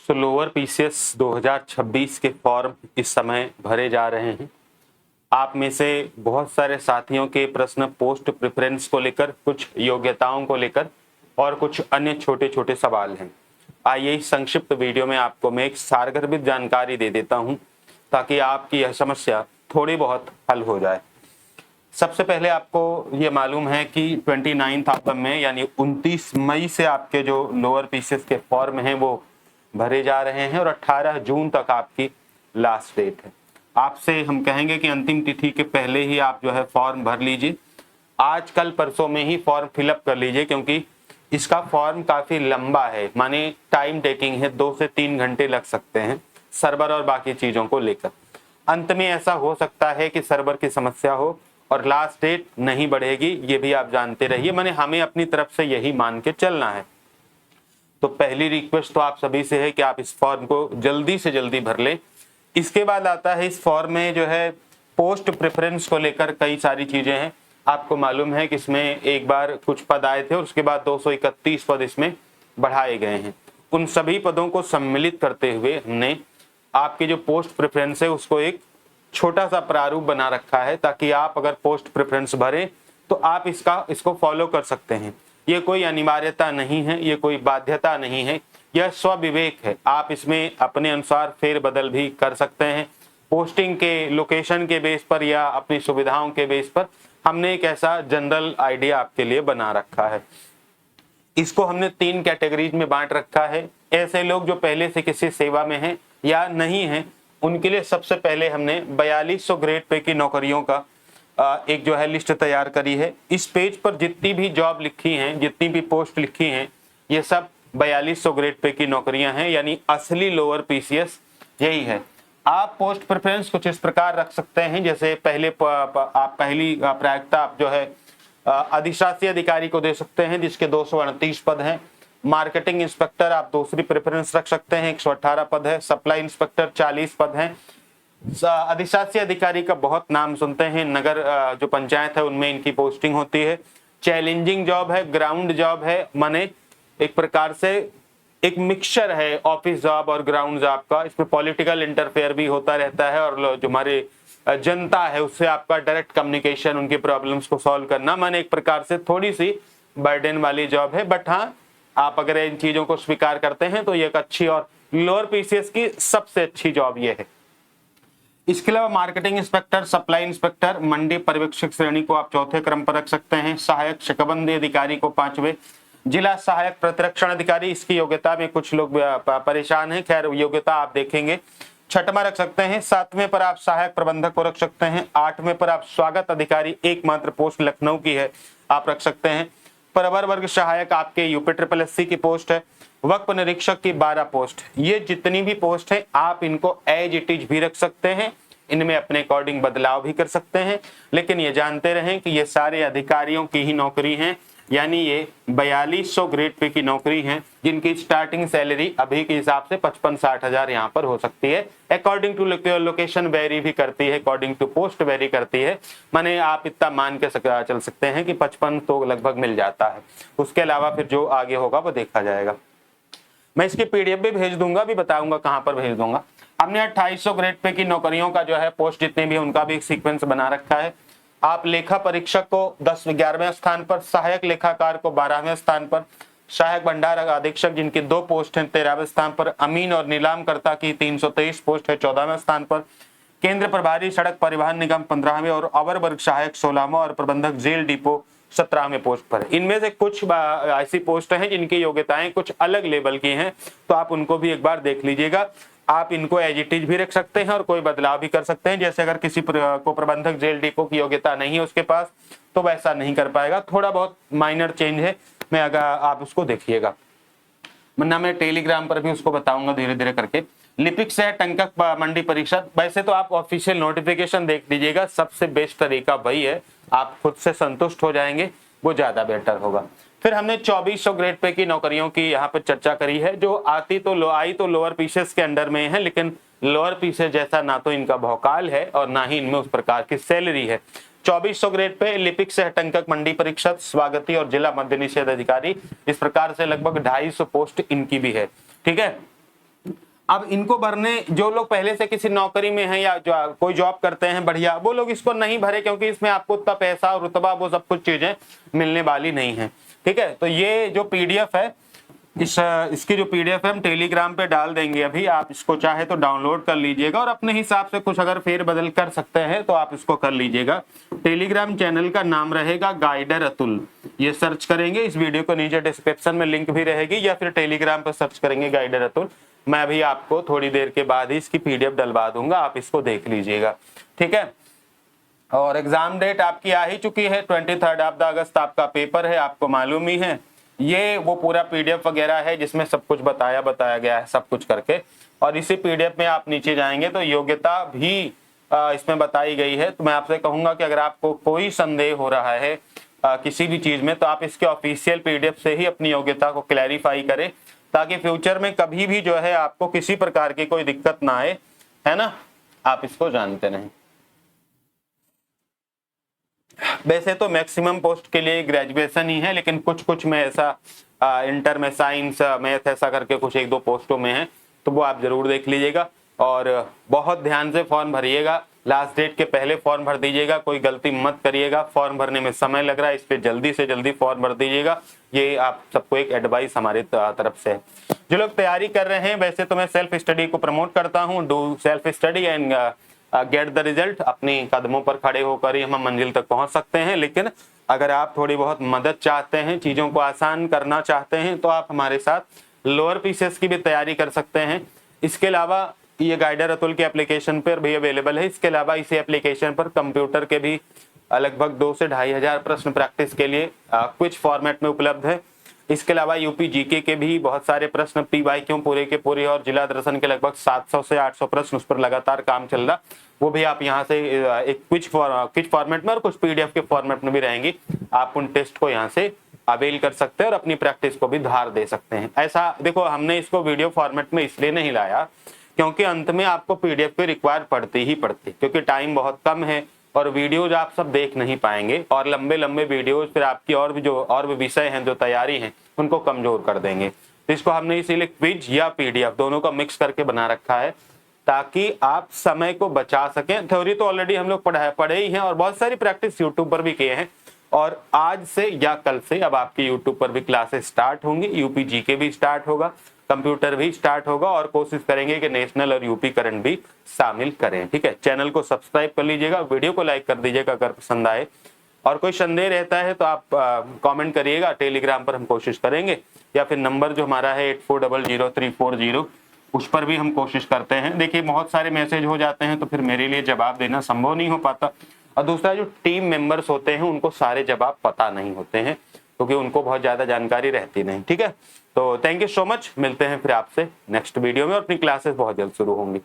तो lower PCS 2026 के form इस समय भरे जा रहे हैं। आप में से बहुत सारे साथियों के प्रश्न पोस्ट प्रेफरेंस को लेकर, कुछ योग्यताओं को लेकर और कुछ अन्य छोटे छोटे सवाल हैं। आइए इस संक्षिप्त वीडियो में आपको मैं एक सारगर्भित जानकारी दे देता हूं ताकि आपकी यह समस्या थोड़ी बहुत हल हो जाए। सबसे पहले आपको ये मालूम है कि 29 में यानी 29 मई से आपके जो लोअर पीसीएस के फॉर्म हैं वो भरे जा रहे हैं और 18 जून तक आपकी लास्ट डेट है। आपसे हम कहेंगे कि अंतिम तिथि के पहले ही आप जो है फॉर्म भर लीजिए। आज कल परसों में ही फॉर्म फिलअप कर लीजिए क्योंकि इसका फॉर्म काफी लंबा है, माने टाइम टेकिंग है, 2 से 3 घंटे लग सकते हैं सर्वर और बाकी चीजों को लेकर। अंत में ऐसा हो सकता है कि सर्वर की समस्या हो और लास्ट डेट नहीं बढ़ेगी, ये भी आप जानते रहिए। माने हमें अपनी तरफ से यही मान के चलना है। तो पहली रिक्वेस्ट तो आप सभी से है कि आप इस फॉर्म को जल्दी से जल्दी भर लें। इसके बाद आता है इस फॉर्म में जो है पोस्ट प्रेफरेंस को लेकर कई सारी चीजें हैं। आपको मालूम है कि इसमें एक बार कुछ पद आए थे और उसके बाद 231 पद इसमें बढ़ाए गए हैं। उन सभी पदों को सम्मिलित करते हुए हमने आपके जो पोस्ट प्रेफरेंस है उसको एक छोटा सा प्रारूप बना रखा है ताकि आप अगर पोस्ट प्रेफरेंस भरें तो आप इसको फॉलो कर सकते हैं। ये कोई अनिवार्यता नहीं है, ये कोई बाध्यता नहीं है, यह स्वविवेक है। आप इसमें अपने अनुसार फेरबदल भी कर सकते हैं। पोस्टिंग के लोकेशन के बेस पर या अपनी सुविधाओं के बेस पर हमने एक ऐसा जनरल आइडिया आपके लिए बना रखा है। इसको हमने 3 कैटेगरीज में बांट रखा है। ऐसे लोग जो पहले से किसी सेवा में हैं या नहीं हैं, उनके लिए सबसे पहले हमने 4200 ग्रेड पे की नौकरियों का एक जो है लिस्ट तैयार करी है। इस पेज पर जितनी भी जॉब लिखी हैं, जितनी भी पोस्ट लिखी हैं, ये सब 4200 ग्रेड पे की नौकरियां हैं, यानी असली लोअर पीसीएस यही है। आप पोस्ट प्रेफरेंस कुछ इस प्रकार रख सकते हैं, जैसे आप पहली प्रायिकता आप जो है अधिशासी अधिकारी को दे सकते हैं जिसके 238 पद हैं। मार्केटिंग इंस्पेक्टर आप दूसरी प्रेफरेंस रख सकते हैं, 118 पद है। सप्लाई इंस्पेक्टर 40 पद हैं। अधिशासी अधिकारी का बहुत नाम सुनते हैं, नगर जो पंचायत है उनमें इनकी पोस्टिंग होती है। चैलेंजिंग जॉब है, ग्राउंड जॉब है, माने एक प्रकार से एक मिक्सचर है ऑफिस जॉब और ग्राउंड जॉब का। इसमें पॉलिटिकल इंटरफेयर भी होता रहता है और जो हमारे जनता है उससे आपका डायरेक्ट कम्युनिकेशन, उनकी प्रॉब्लम्स को सॉल्व करना, माने एक प्रकार से थोड़ी सी बर्डन वाली जॉब है। बट हाँ, आप अगर इन चीजों को स्वीकार करते हैं तो ये एक अच्छी और लोअर पीसीएस की सबसे अच्छी जॉब ये है। इसके अलावा मार्केटिंग इंस्पेक्टर, सप्लाई इंस्पेक्टर, मंडी पर्यवेक्षक श्रेणी को आप चौथे क्रम पर रख सकते हैं। सहायक शकबंदी अधिकारी को 5वें, जिला सहायक प्रतिरक्षण अधिकारी, इसकी योग्यता में कुछ लोग परेशान हैं, खैर योग्यता आप देखेंगे, 6वां रख सकते हैं। 7वें पर आप सहायक प्रबंधक को रख सकते हैं। 8वें पर आप स्वागत अधिकारी, एकमात्र पोस्ट लखनऊ की है, आप रख सकते हैं। प्रवर वर्ग सहायक आपके यूपी SSS की पोस्ट है। वक्फ निरीक्षक की 12 पोस्ट। ये जितनी भी पोस्ट है आप इनको एज इट इज भी रख सकते हैं, इनमें अपने अकॉर्डिंग बदलाव भी कर सकते हैं, लेकिन ये जानते रहें कि ये सारे अधिकारियों की ही नौकरी है, यानी ये 4200 ग्रेड पे की नौकरी है जिनकी स्टार्टिंग सैलरी अभी के हिसाब से 55-60 हजार यहाँ पर हो सकती है। अकॉर्डिंग टू लोकेशन वेरी भी करती है, अकॉर्डिंग टू पोस्ट वेरी करती है, माने आप इतना मान के चल सकते हैं कि 55 तो लगभग मिल जाता है। उसके अलावा फिर जो आगे होगा वो देखा जाएगा। मैं इसकी पीडीएफ भी भेज दूंगा, भी बताऊंगा कहां पर भेज दूंगा। हमने 2800 ग्रेड पे की नौकरियों का जो है पोस्ट जितने भी उनका भी एक सीक्वेंस बना रखा है। आप लेखा परीक्षक को 11वें स्थान पर, सहायक लेखाकार को 12वें स्थान पर, सहायक भंडार अधीक्षक जिनकी 2 पोस्ट हैं 13वें स्थान पर, अमीन और नीलामकर्ता की 323 पोस्ट है 14वें स्थान पर, केंद्र प्रभारी सड़क परिवहन निगम 15वें और अवर वर्ग सहायक 16वां और प्रबंधक जेल डिपो 17वें पोस्ट पर। इनमें से कुछ ऐसी पोस्ट हैं जिनकी योग्यताएं कुछ अलग लेवल की हैं, तो आप उनको भी एक बार देख लीजिएगा। आप इनको एज इट इज भी रख सकते हैं और कोई बदलाव भी कर सकते हैं, जैसे अगर किसी को प्रबंधक जेल डिपो की योग्यता नहीं है उसके पास तो वैसा नहीं कर पाएगा, थोड़ा बहुत माइनर चेंज है, मैं अगर आप उसको देखिएगा, वरना मैं टेलीग्राम पर भी उसको बताऊंगा धीरे धीरे करके। लिपिक से टंकक मंडी परिषद, वैसे तो आप ऑफिशियल नोटिफिकेशन देख लीजिएगा, सबसे बेस्ट तरीका वही है, आप खुद से संतुष्ट हो जाएंगे, वो ज्यादा बेटर होगा। फिर हमने 2400 ग्रेड पे की नौकरियों की यहाँ पे चर्चा करी है, जो आई तो लोअर पीसेस के अंडर में है, लेकिन लोअर पीसेस जैसा ना तो इनका भौकाल है और ना ही इनमें उस प्रकार की सैलरी है। 2400 ग्रेड पे लिपिक सह टंकक मंडी परिषद, स्वागती और जिला मद्य निषेध अधिकारी, इस प्रकार से लगभग 250 पोस्ट इनकी भी है। ठीक है, अब इनको भरने, जो लोग पहले से किसी नौकरी में हैं या जो कोई जॉब करते हैं बढ़िया, वो लोग इसको नहीं भरे, क्योंकि इसमें आपको उतना पैसा और रुतबा वो सब कुछ चीजें मिलने वाली नहीं है। ठीक है, तो ये जो पीडीएफ है, इसकी जो पीडीएफ है हम टेलीग्राम पे डाल देंगे अभी, आप इसको चाहे तो डाउनलोड कर लीजिएगा और अपने हिसाब से कुछ अगर फेर बदल कर सकते हैं तो आप इसको कर लीजिएगा। टेलीग्राम चैनल का नाम रहेगा गाइडर अतुल, ये सर्च करेंगे, इस वीडियो को नीचे डिस्क्रिप्शन में लिंक भी रहेगी, या फिर टेलीग्राम पर सर्च करेंगे गाइडर अतुल। मैं अभी आपको थोड़ी देर के बाद ही इसकी पीडीएफ डलवा दूंगा, आप इसको देख लीजिएगा। ठीक है, और एग्जाम डेट आपकी आ ही चुकी है, 23 अगस्त आपका पेपर है, आपको मालूम ही है। ये वो पूरा पीडीएफ वगैरह है जिसमें सब कुछ बताया गया है, सब कुछ करके। और इसी पीडीएफ में आप नीचे जाएंगे तो योग्यता भी इसमें बताई गई है। तो मैं आपसे कहूंगा कि अगर आपको कोई संदेह हो रहा है किसी भी चीज में, तो आप इसके ऑफिशियल पीडीएफ से ही अपनी योग्यता को क्लैरिफाई करें, ताकि फ्यूचर में कभी भी जो है आपको किसी प्रकार की कोई दिक्कत ना आए, है ना। आप इसको जानते रहें। वैसे तो मैक्सिमम पोस्ट के लिए ग्रेजुएशन ही है, लेकिन कुछ में ऐसा इंटर में साइंस मैथ ऐसा करके कुछ 1-2 पोस्टों में है, तो वो आप जरूर देख लीजिएगा। और बहुत ध्यान से फॉर्म भरिएगा, लास्ट डेट के पहले फॉर्म भर दीजिएगा, कोई गलती मत करिएगा। फॉर्म भरने में समय लग रहा है, इस पर जल्दी से जल्दी फॉर्म भर दीजिएगा। ये आप सबको एक एडवाइस हमारी तरफ से है। जो लोग तैयारी कर रहे हैं, वैसे तो मैं सेल्फ स्टडी को प्रमोट करता हूँ, do self study and get the result. अपनी कदमों पर खड़े होकर ही हम मंजिल तक पहुंच सकते हैं, लेकिन अगर आप थोड़ी बहुत मदद चाहते हैं, चीजों को आसान करना चाहते हैं, तो आप हमारे साथ लोअर पीसीएस की भी तैयारी कर सकते हैं। इसके अलावा ये गाइडर अतुल के एप्लीकेशन पर भी अवेलेबल है। इसके अलावा इसी एप्लीकेशन पर कंप्यूटर के भी लगभग 2 से 2,500 प्रश्न प्रैक्टिस के लिए क्विज फॉर्मेट में उपलब्ध है। इसके अलावा यूपी जीके के भी बहुत सारे प्रश्न, पीवाईक्यू पूरे के पूरे और जिला दर्शन के लगभग 700 से 800 प्रश्न, उस पर लगातार काम चल रहा, वो भी आप यहाँ से एक क्विज फॉर्मेट में और कुछ पीडीएफ के फॉर्मेट में भी रहेंगी। आप उन टेस्ट को यहाँ से अवेल कर सकते हैं और अपनी प्रैक्टिस को भी धार दे सकते हैं। ऐसा देखो, हमने इसको वीडियो फॉर्मेट में इसलिए नहीं लाया क्योंकि अंत में आपको पीडीएफ की रिक्वायर पड़ती ही पड़ती, क्योंकि टाइम बहुत कम है और वीडियोज आप सब देख नहीं पाएंगे, और लंबे लंबे वीडियोज फिर आपकी और भी विषय हैं जो तैयारी हैं उनको कमजोर कर देंगे। तो इसको हमने इसीलिए क्विज या पीडीएफ दोनों का मिक्स करके बना रखा है, ताकि आप समय को बचा सकें। थ्योरी तो ऑलरेडी हम लोग पढ़े ही हैं और बहुत सारी प्रैक्टिस यूट्यूब पर भी किए हैं, और आज से या कल से अब आपकी यूट्यूब पर भी क्लासेस स्टार्ट होंगी। यूपी जीके भी स्टार्ट होगा, कंप्यूटर भी स्टार्ट होगा, और कोशिश करेंगे कि नेशनल और यूपी करंट भी शामिल करें। ठीक है, चैनल को सब्सक्राइब कर लीजिएगा, वीडियो को लाइक कर दीजिएगा अगर पसंद आए, और कोई संदेह रहता है तो आप कमेंट करिएगा, टेलीग्राम पर हम कोशिश करेंगे, या फिर नंबर जो हमारा है 84000340, उस पर भी हम कोशिश करते हैं। देखिए, बहुत सारे मैसेज हो जाते हैं तो फिर मेरे लिए जवाब देना संभव नहीं हो पाता, और दूसरा जो टीम मेंबर्स होते हैं उनको सारे जवाब पता नहीं होते हैं, क्योंकि उनको बहुत ज्यादा जानकारी रहती नहीं। ठीक है, तो थैंक यू सो मच, मिलते हैं फिर आपसे नेक्स्ट वीडियो में, और अपनी क्लासेस बहुत जल्द शुरू होंगी।